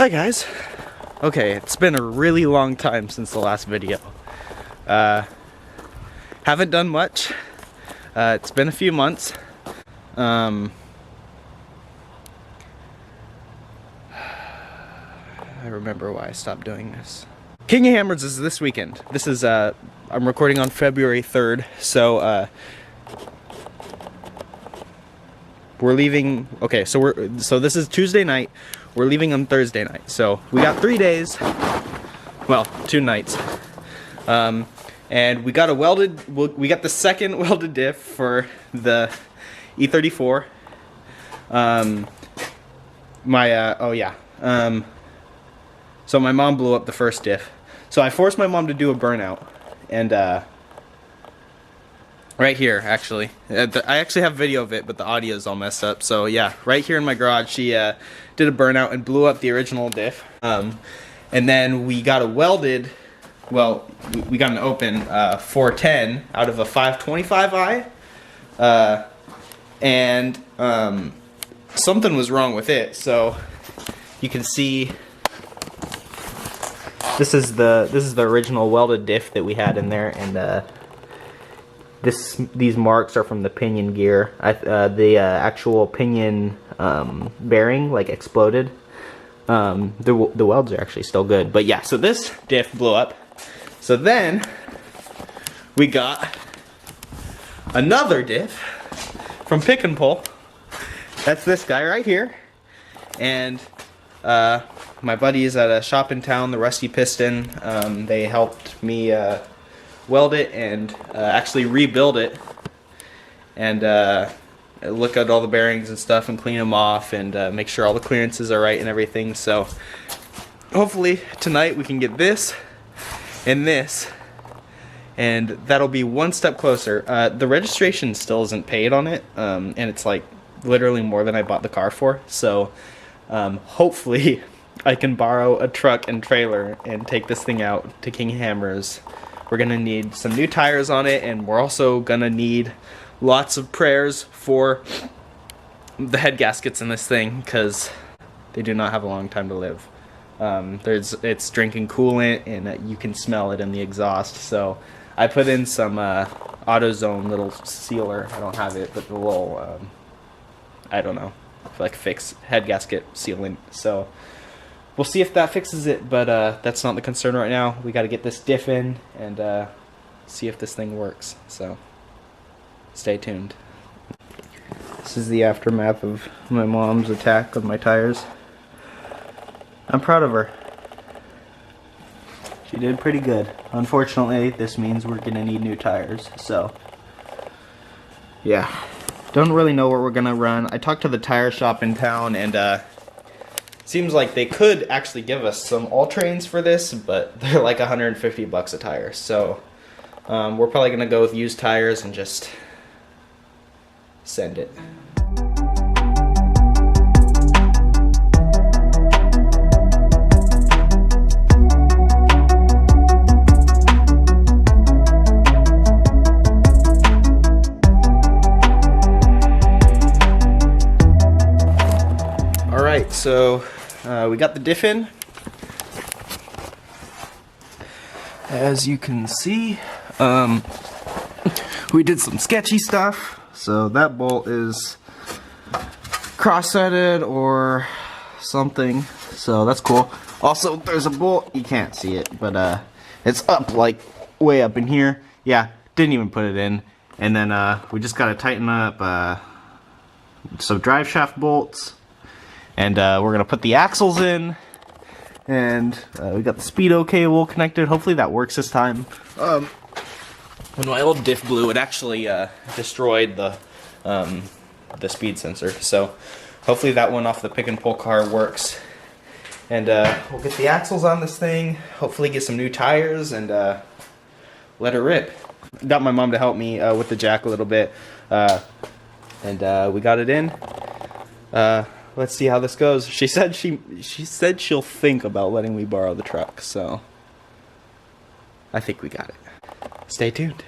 Hi guys. Okay, it's been a really long time since the last video. Haven't done much. It's been a few months. I remember why I stopped doing this. King of Hammers is this weekend. This is I'm recording on February 3rd, so we're leaving. Okay, so this is Tuesday night. We're leaving on Thursday night. So we got 3 days. Well, 2 nights. And we got we got the second welded diff for the E34. So my mom blew up the first diff. So I forced my mom to do a burnout, and right here, actually. I actually have video of it, but the audio is all messed up. So yeah, right here in my garage, she did a burnout and blew up the original diff. And then we got a welded, well, we got an open 410 out of a 525i. And something was wrong with it. So you can see this is the original welded diff that we had in there, and these marks are from the pinion gear. The actual pinion bearing like exploded. The welds are actually still good, but yeah. So this diff blew up. So then we got another diff from Pick and Pull. That's this guy right here, and my buddies at a shop in town, the Rusty Piston. They helped me weld it and actually rebuild it, and look at all the bearings and stuff and clean them off and make sure all the clearances are right and everything. So hopefully tonight we can get this and this, and that'll be one step closer. The registration still isn't paid on it, and it's like literally more than I bought the car for. So hopefully I can borrow a truck and trailer and take this thing out to King Hammers. We're gonna need some new tires on it, and we're also gonna need lots of prayers for the head gaskets in this thing, because they do not have a long time to live. It's drinking coolant, and you can smell it in the exhaust. So I put in some AutoZone little sealer. I don't have it, but the little I don't know, like fix head gasket sealant. So we'll see if that fixes it, but that's not the concern right now. We got to get this diff in and see if this thing works. So stay tuned. This is the aftermath of my mom's attack on my tires. I'm proud of her. She did pretty good. Unfortunately, this means we're gonna need new tires. So yeah, don't really know where we're gonna run. I talked to the tire shop in town, and seems like they could actually give us some all-trains for this, but they're like 150 bucks a tire. So we're probably gonna go with used tires and just send it. All right, so we got the diff in. As you can see, we did some sketchy stuff. So that bolt is cross-threaded or something, so that's cool. Also, there's a bolt, you can't see it, but it's up, like way up in here. Yeah, didn't even put it in. And then we just gotta tighten up some drive shaft bolts, and we're gonna put the axles in, and we got the speedo cable connected. Hopefully that works this time. When my old diff blew, it actually destroyed the speed sensor. So hopefully that one off the Pick and Pull car works. And we'll get the axles on this thing, hopefully get some new tires, and let it rip. Got my mom to help me with the jack a little bit, and we got it in. Let's see how this goes. She said she'll think about letting me borrow the truck, so I think we got it. Stay tuned.